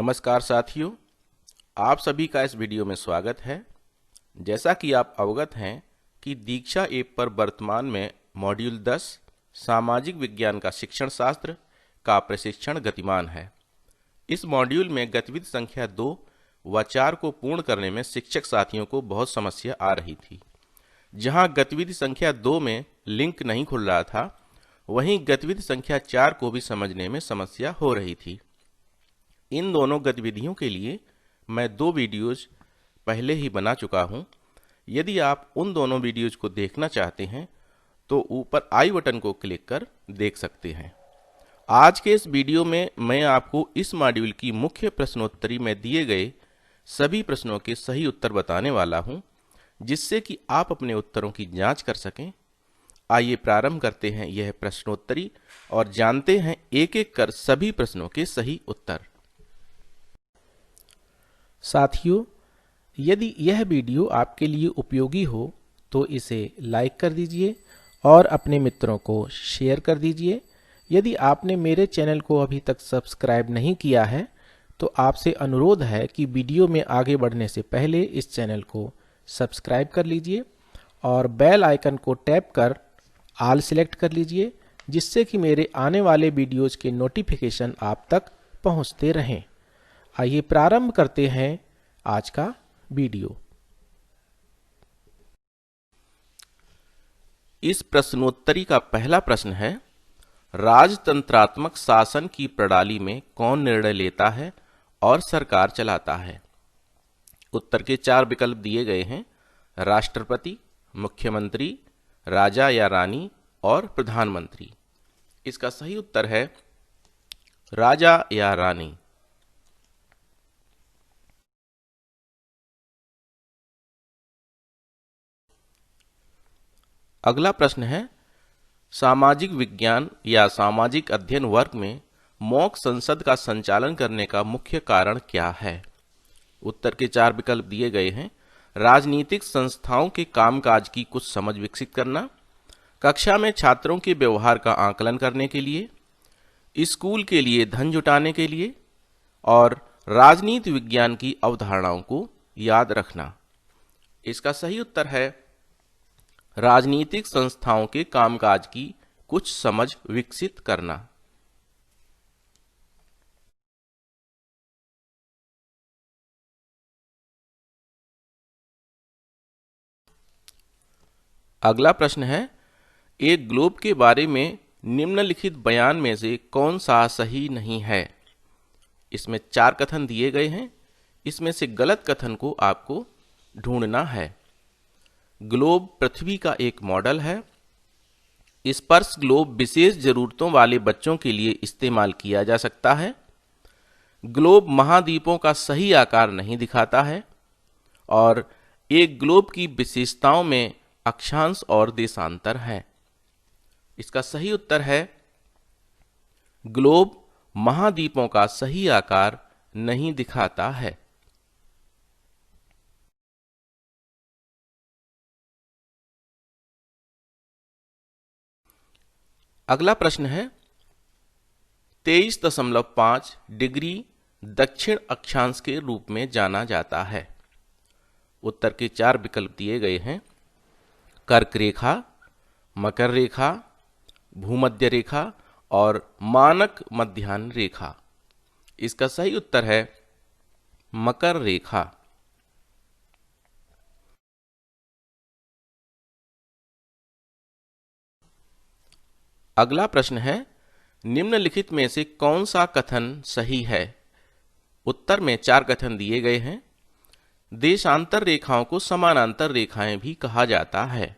नमस्कार साथियों, आप सभी का इस वीडियो में स्वागत है। जैसा कि आप अवगत हैं कि दीक्षा ऐप पर वर्तमान में मॉड्यूल 10 सामाजिक विज्ञान का शिक्षण शास्त्र का प्रशिक्षण गतिमान है। इस मॉड्यूल में गतिविधि संख्या 2 व 4 को पूर्ण करने में शिक्षक साथियों को बहुत समस्या आ रही थी। जहां गतिविधि संख्या 2 में लिंक नहीं खुल रहा था, वहीं गतिविधि संख्या 4 को भी समझने में समस्या हो रही थी। इन दोनों गतिविधियों के लिए मैं 2 वीडियोज पहले ही बना चुका हूं। यदि आप उन दोनों वीडियोज को देखना चाहते हैं तो ऊपर आई बटन को क्लिक कर देख सकते हैं। आज के इस वीडियो में मैं आपको इस मॉड्यूल की मुख्य प्रश्नोत्तरी में दिए गए सभी प्रश्नों के सही उत्तर बताने वाला हूं, जिससे कि आप अपने उत्तरों की जांच कर सकें। आइए प्रारंभ करते हैं यह प्रश्नोत्तरी और जानते हैं एक एक कर सभी प्रश्नों के सही उत्तर। साथियों, यदि यह वीडियो आपके लिए उपयोगी हो तो इसे लाइक कर दीजिए और अपने मित्रों को शेयर कर दीजिए। यदि आपने मेरे चैनल को अभी तक सब्सक्राइब नहीं किया है तो आपसे अनुरोध है कि वीडियो में आगे बढ़ने से पहले इस चैनल को सब्सक्राइब कर लीजिए और बेल आइकन को टैप कर ऑल सिलेक्ट कर लीजिए, जिससे कि मेरे आने वाले वीडियोज़ के नोटिफिकेशन आप तक पहुंचते रहें। आइए प्रारंभ करते हैं आज का वीडियो। इस प्रश्नोत्तरी का पहला प्रश्न है, राजतंत्रात्मक शासन की प्रणाली में कौन निर्णय लेता है और सरकार चलाता है? उत्तर के 4 विकल्प दिए गए हैं: राष्ट्रपति, मुख्यमंत्री, राजा या रानी और प्रधानमंत्री। इसका सही उत्तर है राजा या रानी। अगला प्रश्न है, सामाजिक विज्ञान या सामाजिक अध्ययन वर्ग में मॉक संसद का संचालन करने का मुख्य कारण क्या है? उत्तर के 4 विकल्प दिए गए हैं: राजनीतिक संस्थाओं के कामकाज की कुछ समझ विकसित करना, कक्षा में छात्रों के व्यवहार का आकलन करने के लिए, स्कूल के लिए धन जुटाने के लिए और राजनीति विज्ञान की अवधारणाओं को याद रखना। इसका सही उत्तर है राजनीतिक संस्थाओं के कामकाज की कुछ समझ विकसित करना। अगला प्रश्न है, एक ग्लोब के बारे में निम्नलिखित बयान में से कौन सा सही नहीं है? इसमें 4 कथन दिए गए हैं। इसमें से गलत कथन को आपको ढूंढना है। ग्लोब पृथ्वी का एक मॉडल है। स्पर्श ग्लोब विशेष जरूरतों वाले बच्चों के लिए इस्तेमाल किया जा सकता है। ग्लोब महाद्वीपों का सही आकार नहीं दिखाता है और एक ग्लोब की विशेषताओं में अक्षांश और देशांतर है। इसका सही उत्तर है ग्लोब महाद्वीपों का सही आकार नहीं दिखाता है। अगला प्रश्न है, 23.5 डिग्री दक्षिण अक्षांश के रूप में जाना जाता है। उत्तर के 4 विकल्प दिए गए हैं: कर्क रेखा, मकर रेखा, भूमध्य रेखा और मानक मध्याह्न रेखा। इसका सही उत्तर है मकर रेखा। अगला प्रश्न है, निम्नलिखित में से कौन सा कथन सही है? उत्तर में 4 कथन दिए गए हैं। देशांतर रेखाओं को समानांतर रेखाएं भी कहा जाता है।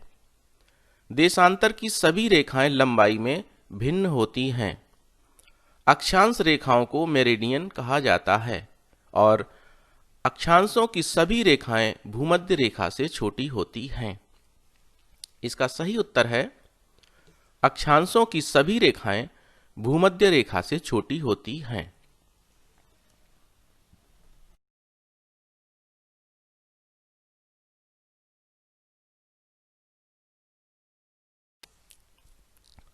देशांतर की सभी रेखाएं लंबाई में भिन्न होती हैं। अक्षांश रेखाओं को मेरिडियन कहा जाता है और अक्षांशों की सभी रेखाएं भूमध्य रेखा से छोटी होती हैं। इसका सही उत्तर है अक्षांशों की सभी रेखाएं भूमध्य रेखा से छोटी होती हैं।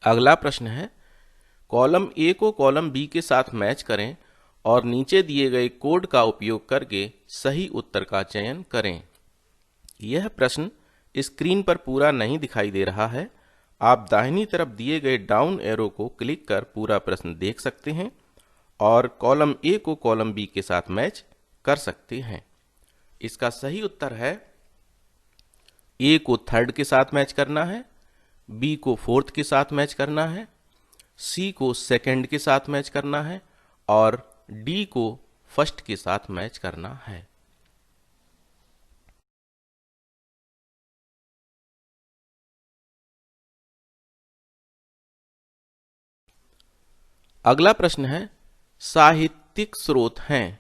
अगला प्रश्न है, कॉलम ए को कॉलम बी के साथ मैच करें और नीचे दिए गए कोड का उपयोग करके सही उत्तर का चयन करें। यह प्रश्न स्क्रीन पर पूरा नहीं दिखाई दे रहा है। आप दाहिनी तरफ दिए गए डाउन एरो को क्लिक कर पूरा प्रश्न देख सकते हैं और कॉलम ए को कॉलम बी के साथ मैच कर सकते हैं। इसका सही उत्तर है ए को थर्ड के साथ मैच करना है, बी को फोर्थ के साथ मैच करना है, सी को सेकंड के साथ मैच करना है और डी को फर्स्ट के साथ मैच करना है। अगला प्रश्न है साहित्यिक स्रोत हैं।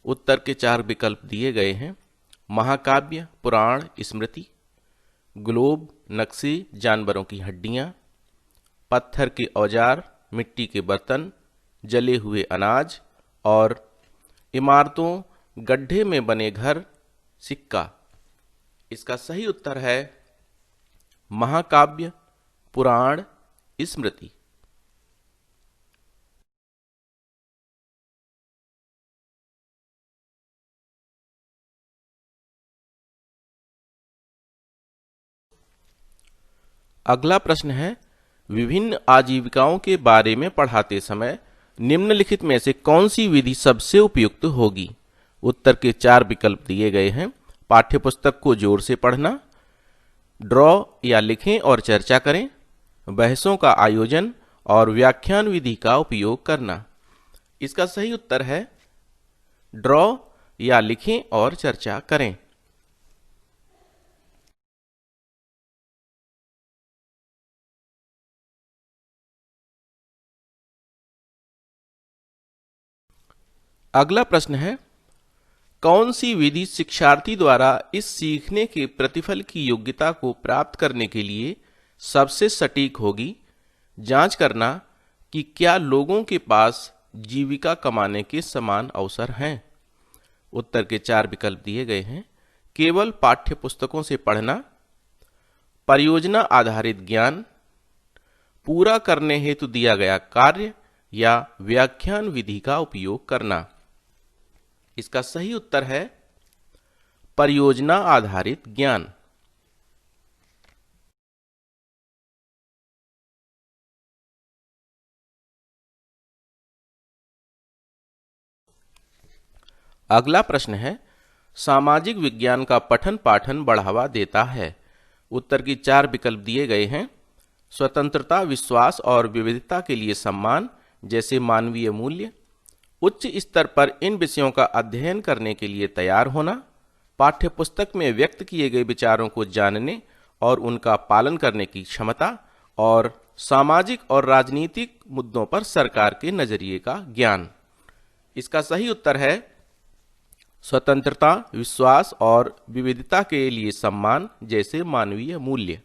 उत्तर के 4 विकल्प दिए गए हैं। महाकाव्य, पुराण, स्मृति, ग्लोब, नक्शे, जानवरों की हड्डियां, पत्थर के औजार, मिट्टी के बर्तन, जले हुए अनाज और इमारतों, गड्ढे में बने घर, सिक्का। इसका सही उत्तर है महाकाव्य, पुराण, स्मृति। अगला प्रश्न है विभिन्न आजीविकाओं के बारे में पढ़ाते समय निम्नलिखित में से कौन सी विधि सबसे उपयुक्त होगी। उत्तर के 4 विकल्प दिए गए हैं। पाठ्यपुस्तक को जोर से पढ़ना, ड्रॉ या लिखें और चर्चा करें, बहसों का आयोजन और व्याख्यान विधि का उपयोग करना। इसका सही उत्तर है ड्रॉ या लिखें और चर्चा करें। अगला प्रश्न है कौन सी विधि शिक्षार्थी द्वारा इस सीखने के प्रतिफल की योग्यता को प्राप्त करने के लिए सबसे सटीक होगी। जांच करना कि क्या लोगों के पास जीविका कमाने के समान अवसर हैं। उत्तर के 4 विकल्प दिए गए हैं। केवल पाठ्यपुस्तकों से पढ़ना, परियोजना आधारित ज्ञान, पूरा करने हेतु दिया गया कार्य या व्याख्यान विधि का उपयोग करना। इसका सही उत्तर है परियोजना आधारित ज्ञान। अगला प्रश्न है सामाजिक विज्ञान का पठन पाठन बढ़ावा देता है। उत्तर की 4 विकल्प दिए गए हैं। स्वतंत्रता, विश्वास और विविधता के लिए सम्मान जैसे मानवीय मूल्य, उच्च स्तर पर इन विषयों का अध्ययन करने के लिए तैयार होना, पाठ्यपुस्तक में व्यक्त किए गए विचारों को जानने और उनका पालन करने की क्षमता और सामाजिक और राजनीतिक मुद्दों पर सरकार के नजरिए का ज्ञान। इसका सही उत्तर है स्वतंत्रता, विश्वास और विविधता के लिए सम्मान जैसे मानवीय मूल्य।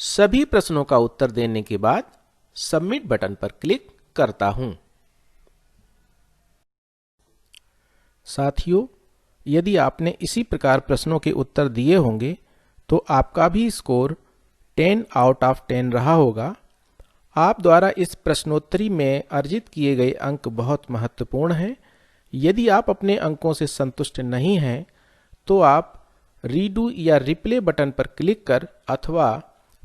सभी प्रश्नों का उत्तर देने के बाद सबमिट बटन पर क्लिक करता हूं। साथियों, यदि आपने इसी प्रकार प्रश्नों के उत्तर दिए होंगे तो आपका भी स्कोर 10 आउट ऑफ 10 रहा होगा। आप द्वारा इस प्रश्नोत्तरी में अर्जित किए गए अंक बहुत महत्वपूर्ण हैं। यदि आप अपने अंकों से संतुष्ट नहीं हैं तो आप रीडू या रिप्ले बटन पर क्लिक कर अथवा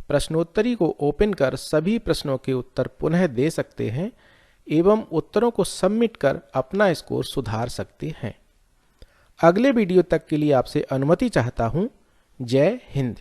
प्रश्नोत्तरी को ओपन कर सभी प्रश्नों के उत्तर पुनः दे सकते हैं एवं उत्तरों को सबमिट कर अपना स्कोर सुधार सकते हैं। अगले वीडियो तक के लिए आपसे अनुमति चाहता हूं। जय हिंद।